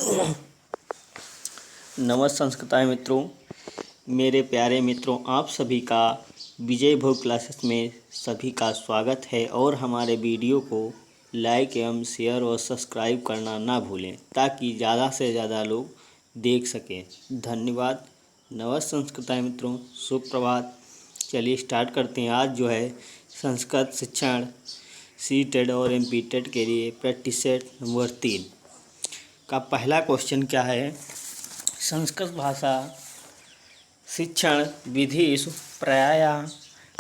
नमस्कार संस्कृताय मित्रों, मेरे प्यारे मित्रों, आप सभी का विजय भोग क्लासेस में सभी का स्वागत है। और हमारे वीडियो को लाइक एवं शेयर और सब्सक्राइब करना ना भूलें ताकि ज़्यादा से ज़्यादा लोग देख सकें। धन्यवाद। नमस्कार संस्कृताय मित्रों, सुप्रभात। चलिए स्टार्ट करते हैं। आज जो है संस्कृत शिक्षण सी-टेट और एम-पी-टेट के लिए प्रैक्टिस सेट नंबर 3 का पहला क्वेश्चन क्या है। संस्कृत भाषा शिक्षण विधिषु प्रायः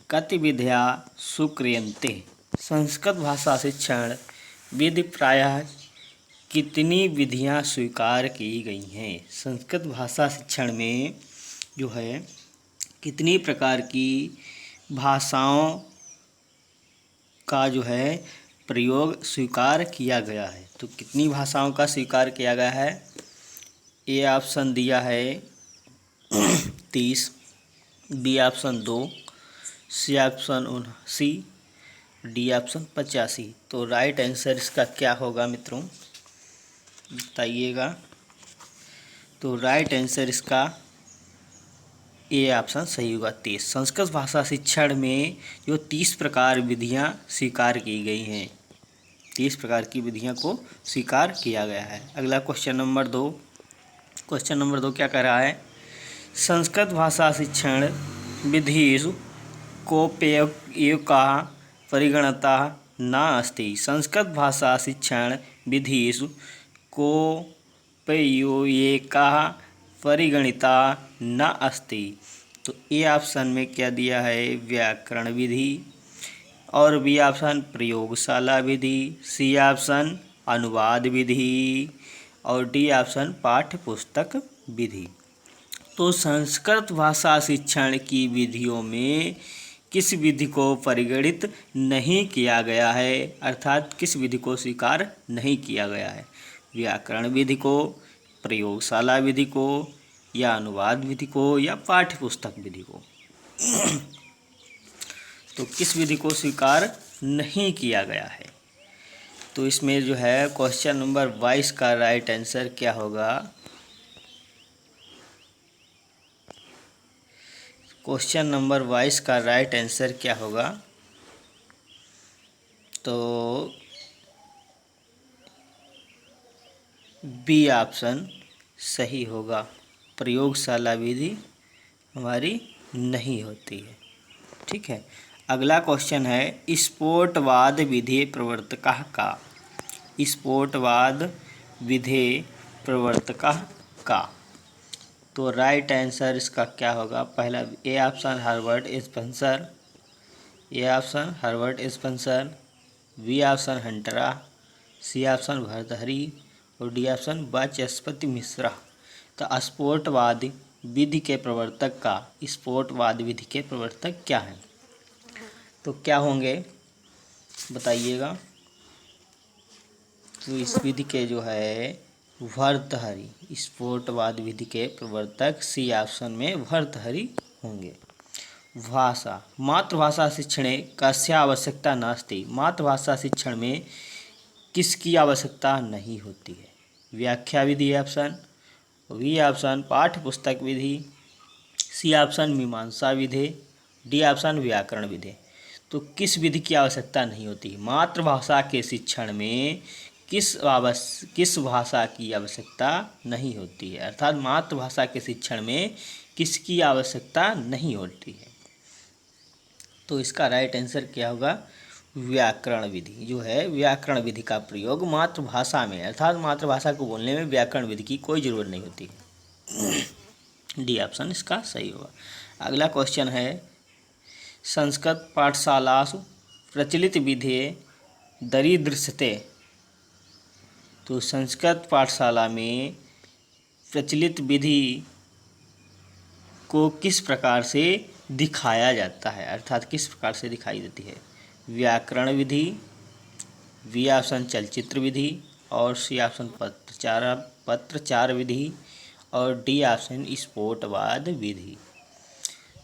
कति विधियां स्वीक्रियन्ते। संस्कृत भाषा शिक्षण विधि प्रायः कितनी विधियां स्वीकार की गई हैं। संस्कृत भाषा शिक्षण में जो है कितनी प्रकार की भाषाओं का जो है प्रयोग स्वीकार किया गया है। तो कितनी भाषाओं का स्वीकार किया गया है। ए ऑप्शन दिया है 30, B option 2, C option 79, D option 85। तो राइट आंसर इसका क्या होगा मित्रों, बताइएगा। तो राइट आंसर इसका ए ऑप्शन सही होगा 30। संस्कृत भाषा शिक्षण में जो 30 प्रकार विधियां स्वीकार की गई हैं, 30 प्रकार की विधियां को स्वीकार किया गया है। अगला क्वेश्चन नंबर 2। क्वेश्चन नंबर 2 क्या कह रहा है। संस्कृत भाषा शिक्षण विधिषु कोपयोका परिगणता नास्ति। संस्कृत भाषा शिक्षण विधिषु कोपयोका परिगणिता न अस्ति। तो ए ऑप्शन में क्या दिया है, व्याकरण विधि, और बी ऑप्शन प्रयोगशाला विधि, सी ऑप्शन अनुवाद विधि, और डी ऑप्शन पाठ्य पुस्तक विधि। तो संस्कृत भाषा शिक्षण की विधियों में किस विधि को परिगणित नहीं किया गया है, अर्थात किस विधि को स्वीकार नहीं किया गया है। व्याकरण विधि को, प्रयोगशाला विधि को, या अनुवाद विधि को, या पाठ्य पुस्तक विधि को। तो किस विधि को स्वीकार नहीं किया गया है। तो इसमें जो है क्वेश्चन नंबर 22 का राइट आंसर क्या होगा। क्वेश्चन नंबर 22 का राइट आंसर क्या होगा। तो बी ऑप्शन सही होगा, प्रयोगशाला विधि हमारी नहीं होती है। ठीक है। अगला क्वेश्चन है स्फोटवाद विधेय प्रवर्तकः का। स्फोटवाद विधेय प्रवर्तकः का। तो राइट आंसर इसका क्या होगा। पहला A option Herbert Spencer, A option Herbert Spencer, B option हंटरा, सी ऑप्शन भर्तहरि, और डी ऑप्शन वाचस्पति मिश्रा। तो स्फोटवाद विधि के प्रवर्तक का, स्फोटवाद विधि के प्रवर्तक क्या हैं, तो क्या होंगे बताइएगा। तो इस विधि के जो है भर्तहरि, स्फोटवाद विधि के प्रवर्तक सी ऑप्शन में भर्तहरि होंगे। भाषा मातृभाषा शिक्षणे कस्य आवश्यकता नास्ति। मातृभाषा शिक्षण में किसकी आवश्यकता नहीं होती है। व्याख्या विधि ऑप्शन, बी ऑप्शन पाठ्य पुस्तक विधि, सी ऑप्शन मीमांसा विधि, डी ऑप्शन व्याकरण विधि। तो किस विधि की आवश्यकता नहीं होती। मातृभाषा के शिक्षण में किस भाषा की आवश्यकता नहीं होती है, अर्थात मातृभाषा के शिक्षण में किसकी आवश्यकता नहीं होती है। तो इसका राइट आंसर क्या होगा, व्याकरण विधि। जो है व्याकरण विधि का प्रयोग मातृभाषा में, अर्थात मातृभाषा को बोलने में व्याकरण विधि की कोई ज़रूरत नहीं होती है। डी ऑप्शन इसका सही होगा। अगला क्वेश्चन है संस्कृत पाठशालासु प्रचलित विधेय दरीदृश्यते। तो संस्कृत पाठशाला में प्रचलित विधि को किस प्रकार से दिखाया जाता है, अर्थात किस प्रकार से दिखाई देती है। व्याकरण विधि, बी ऑप्शन चलचित्र विधि, और सी ऑप्शन पत्रचार विधि, और डी ऑप्शन स्फोटवाद विधि।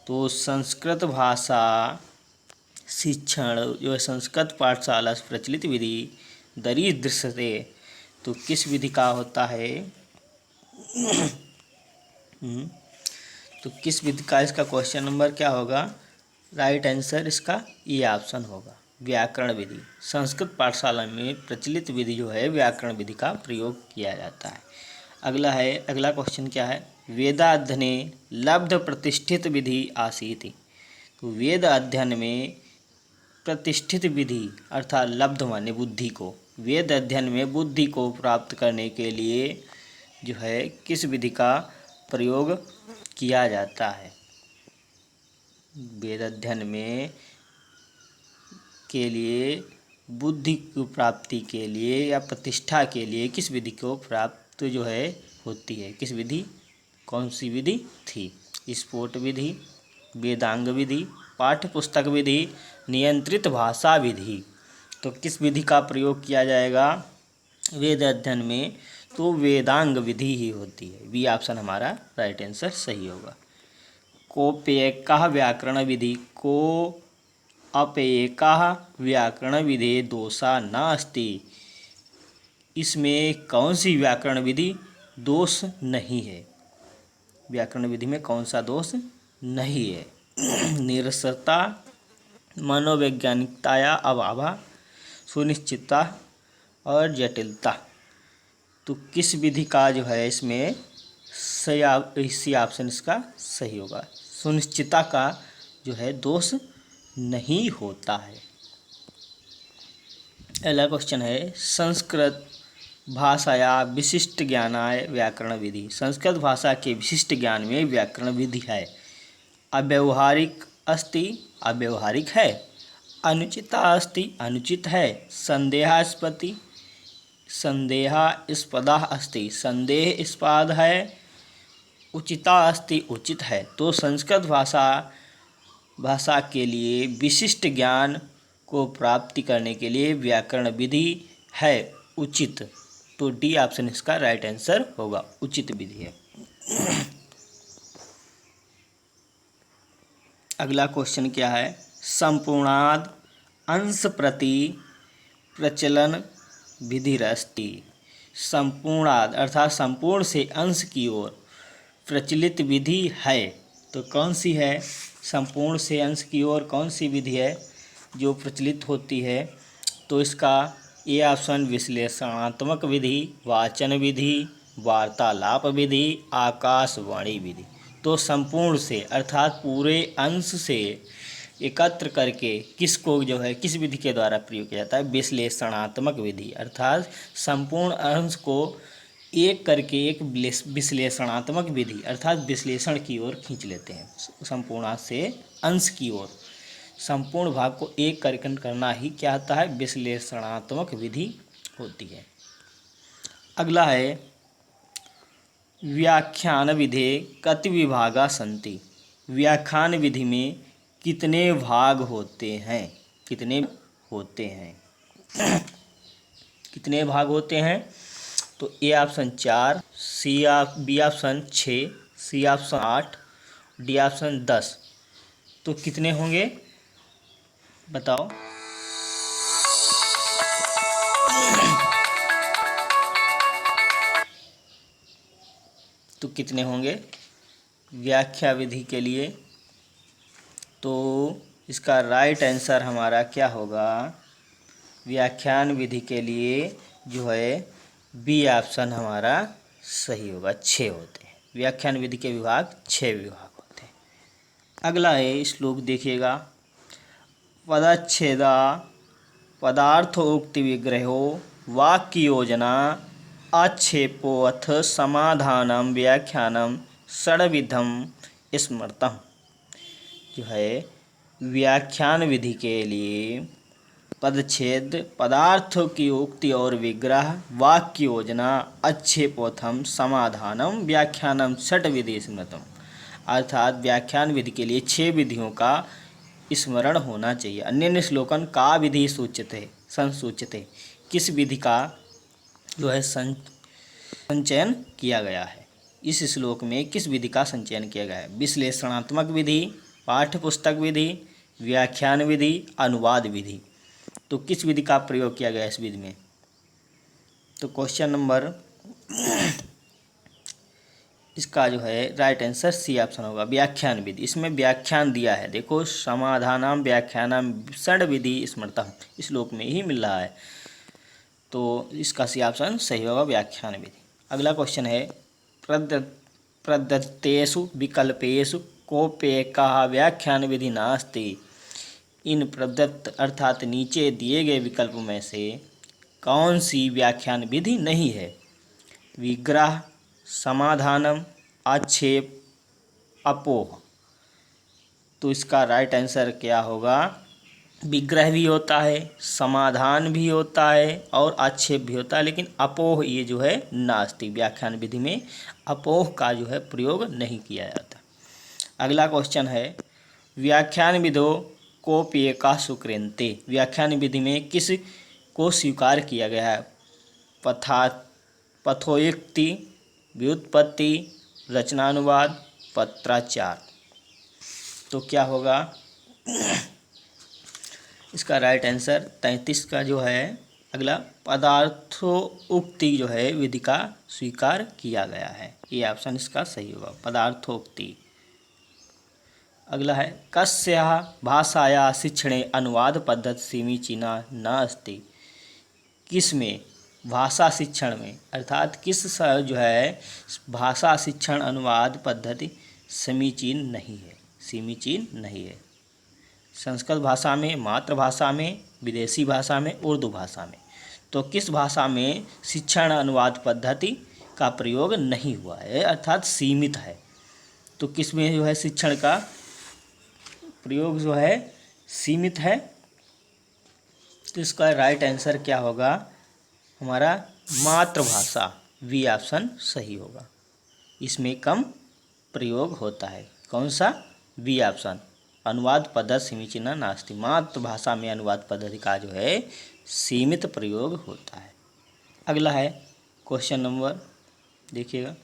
तो संस्कृत भाषा शिक्षण जो है संस्कृत पाठशाला प्रचलित विधि दरीदृश्यते, तो किस विधि का होता है, हम्म, तो किस विधि का इसका क्वेश्चन नंबर क्या होगा? राइट आंसर इसका ये ऑप्शन होगा, व्याकरण विधि। संस्कृत पाठशाला में प्रचलित विधि जो है व्याकरण विधि का प्रयोग किया जाता है। अगला क्वेश्चन क्या है? वेदाध्ययने लब्ध प्रतिष्ठित विधि आसीति। तो वेद अध्ययन में प्रतिष्ठित विधि अर्थात लब्ध माने बुद्धि को, वेद अध्ययन में बुद्धि को प्राप्त करने के लिए जो है किस विधि का प्रयोग किया जाता है? वेद अध्ययन में के लिए बुद्धि की प्राप्ति के लिए या प्रतिष्ठा के लिए किस विधि को प्राप्त जो है होती है? किस विधि, कौन सी विधि थी? स्फोट विधि, वेदांग विधि, पाठ्य पुस्तक विधि, नियंत्रित भाषा विधि। तो किस विधि का प्रयोग किया जाएगा वेद अध्ययन में? तो वेदांग विधि ही होती है। बी ऑप्शन हमारा राइट आंसर सही होगा। कोप्येकः व्याकरण विधि को अपेयकः व्याकरण विधि दोषा नास्ति। इसमें कौन सी व्याकरण विधि दोष नहीं है? व्याकरण विधि में कौन सा दोष नहीं है? निरसता, मनोवैज्ञानिकता या अभाव, सुनिश्चितता और जटिलता। तो किस विधि का जो है इसमें इसी ऑप्शन इसका सही होगा। सुनिश्चितता का जो है दोष नहीं होता है। अगला क्वेश्चन है संस्कृत भाषाया विशिष्ट ज्ञानाय व्याकरण विधि। संस्कृत भाषा के विशिष्ट ज्ञान में व्याकरण विधि है। अव्यवहारिक अस्ति, अव्यवहारिक है। अनुचिता अस्ति, अनुचित है। संदेहास्पति, संदेहास्पदा अस्ति, संदेहास्पद है। उचिता अस्ति, उचित है। तो संस्कृत भाषा के लिए विशिष्ट ज्ञान को प्राप्ति करने के लिए व्याकरण विधि है उचित। तो डी ऑप्शन इसका राइट आंसर होगा, उचित विधि है। अगला क्वेश्चन क्या है? संपूर्णाद अंश प्रति प्रचलन विधिरस्ति। संपूर्णाद अर्थात संपूर्ण से अंश की ओर प्रचलित विधि है। तो कौन सी है? संपूर्ण से अंश की ओर कौन सी विधि है जो प्रचलित होती है? तो इसका ये ऑप्शन विश्लेषणात्मक विधि, वाचन विधि, वार्तालाप विधि, आकाशवाणी विधि। तो संपूर्ण से अर्थात पूरे अंश से एकत्र करके किसको जो है किस विधि के द्वारा प्रयोग किया जाता है? विश्लेषणात्मक विधि अर्थात संपूर्ण अंश को एक करके एक विश्लेषणात्मक विधि अर्थात विश्लेषण की ओर खींच लेते हैं। संपूर्ण से अंश की ओर संपूर्ण भाग को एक करके करना ही क्या होता है? विश्लेषणात्मक विधि होती है। अगला है व्याख्यान विधे कति विभागा सन्ति। व्याख्यान विधि में कितने भाग होते हैं? कितने होते हैं? कितने भाग होते हैं? तो A option 4, B option 6, C option 8, D option 10। तो कितने होंगे बताओ? तो कितने होंगे व्याख्या विधि के लिए? तो इसका राइट आंसर हमारा क्या होगा? व्याख्यान विधि के लिए जो है बी ऑप्शन हमारा सही होगा, 6 होते हैं। व्याख्यान विधि के विभाग 6 विभाग होते हैं। अगला है श्लोक देखिएगा। पदच्छेदा पदार्थोक्ति विग्रहो वाक्य योजना आक्षेपोऽथ समाधानम व्याख्यानम षड्विधम स्मृतम्। जो है व्याख्यान विधि के लिए पदच्छेद, पदार्थों की उक्ति और विग्रह, वाक्य योजना, आक्षेपोथम, समाधानम, व्याख्यानम षड्विधि स्मृतम्। अर्थात व्याख्यान विधि के लिए 6 विधियों का स्मरण होना चाहिए। अन्य श्लोकन का विधि सूच्यते संसूच्यते। किस विधि का जो है संचयन किया गया है? इस श्लोक में किस विधि का संचयन किया गया है? विश्लेषणात्मक विधि, पाठ्य पुस्तक विधि, व्याख्यान विधि, अनुवाद विधि। तो किस विधि का प्रयोग किया गया इस विधि में? तो क्वेश्चन नंबर इसका जो है राइट आंसर सी ऑप्शन होगा, व्याख्यान विधि। इसमें व्याख्यान दिया है, देखो समाधानाम व्याख्यानाम षड विधि स्मृतम, इस श्लोक में ही मिल रहा है, तो इसका सी ऑप्शन सही होगा, व्याख्यान विधि। अगला क्वेश्चन है प्रदत्तेषु विकल्पेषु कोऽप्येकः व्याख्यान विधि नास्ति। इन प्रदत्त अर्थात नीचे दिए गए विकल्प में से कौन सी व्याख्यान विधि नहीं है? विग्रह, समाधानम, आक्षेप, अपोह। तो इसका राइट आंसर क्या होगा? विग्रह भी होता है, समाधान भी होता है और आक्षेप भी होता है, लेकिन अपोह ये जो है नास्ति, व्याख्यान विधि में अपोह का जो है प्रयोग नहीं किया जाता। अगला क्वेश्चन है व्याख्यान विधो कोऽप्येकः स्वीक्रियन्ते। व्याख्यान विधि में किस को स्वीकार किया गया है? पथोक्ति, व्युत्पत्ति, रचनानुवाद, पत्राचार। तो क्या होगा इसका राइट आंसर? 33 का जो है अगला पदार्थोक्ति जो है विधि का स्वीकार किया गया है, ये ऑप्शन इसका सही होगा, पदार्थोक्ति। अगला है कस्याः भाषायाः शिक्षणे अनुवाद पद्धति समीचीना नास्ति। किस में? भाषा शिक्षण में, अर्थात किस जो है भाषा शिक्षण अनुवाद पद्धति समीचीन नहीं है, समीचीन नहीं है। संस्कृत भाषा में, मातृभाषा में, विदेशी भाषा में, उर्दू भाषा में। तो किस भाषा में शिक्षण अनुवाद पद्धति का प्रयोग नहीं हुआ है, अर्थात सीमित है। तो किस में जो है शिक्षण का प्रयोग जो है सीमित है? तो इसका राइट आंसर क्या होगा हमारा? मातृभाषा, बी ऑप्शन सही होगा, इसमें कम प्रयोग होता है। कौन सा? बी ऑप्शन, अनुवाद पद्धति समीचीना नास्ति। मातृभाषा में अनुवाद पद्धति का जो है सीमित प्रयोग होता है। अगला है क्वेश्चन नंबर, देखिएगा,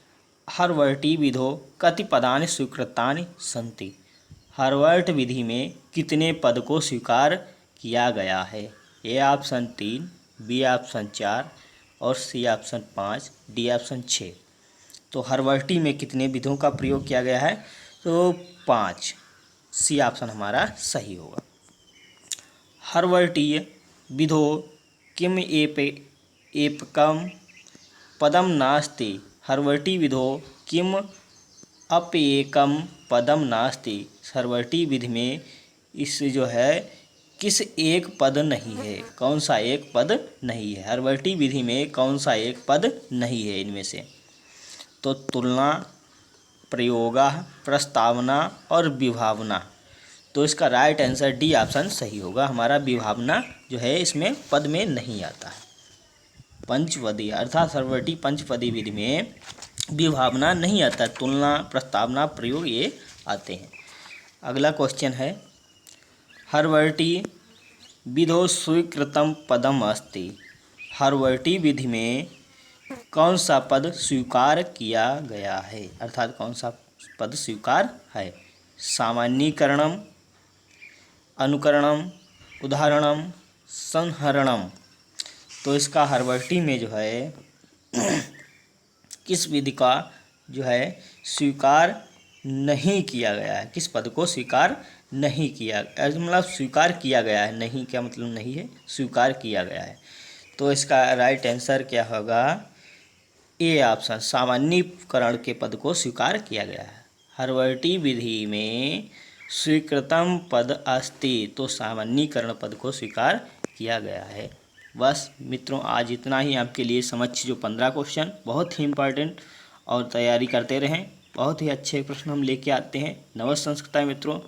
हर्वर्टी विधो कति पदानि स्वीकृतानि सन्ति। हर्वर्ट विधि में कितने पद को स्वीकार किया गया है? ए ऑप्शन 3, बी ऑप्शन 4 और सी ऑप्शन 5, डी ऑप्शन 6। तो हर्वर्टी में कितने विधों का प्रयोग किया गया है? तो 5, सी ऑप्शन हमारा सही होगा। हर्वर्टीय विधो किम एपकम पदम नास्ति। हर्वर्टी विधो किम अप्येकम पदम नास्ति। हर्वर्टी विधि में इस जो है किस एक पद नहीं है? कौन सा एक पद नहीं है? हर्वर्टी विधि में कौन सा एक पद नहीं है इनमें से? तो तुलना, प्रयोगा, प्रस्तावना और विभावना। तो इसका राइट आंसर डी ऑप्शन सही होगा, हमारा विभावना जो है इसमें पद में नहीं आता है। पंचपदी अर्थात हर्वर्टी पंचपदी विधि में विभावना नहीं आता, तुलना, प्रस्तावना, प्रयोग ये आते हैं। अगला क्वेश्चन है हर्वर्टी विधौ स्वीकृतम पदम अस्ति। हर्वर्टी विधि में कौन सा पद स्वीकार किया गया है, अर्थात कौन सा पद स्वीकार है? सामान्यीकरणम, अनुकरणम, उदाहरणम, संहरणम। तो इसका हर्वर्टी में जो है किस विधि का जो है स्वीकार नहीं किया गया है? किस पद को स्वीकार नहीं किया, मतलब स्वीकार किया गया है, नहीं क्या मतलब नहीं है, स्वीकार किया गया है। तो इसका राइट आंसर क्या होगा? ए ऑप्शन, सामान्यीकरण के पद को स्वीकार किया गया है। हर्वर्टी विधि में स्वीकृतम पद अस्ति, तो सामान्यीकरण पद को स्वीकार किया गया है। बस मित्रों, आज इतना ही आपके लिए समझ जो 15 क्वेश्चन बहुत ही इम्पोर्टेंट, और तैयारी करते रहें, बहुत ही अच्छे प्रश्न हम लेके आते हैं। नमस्ते संस्कृत मित्रों।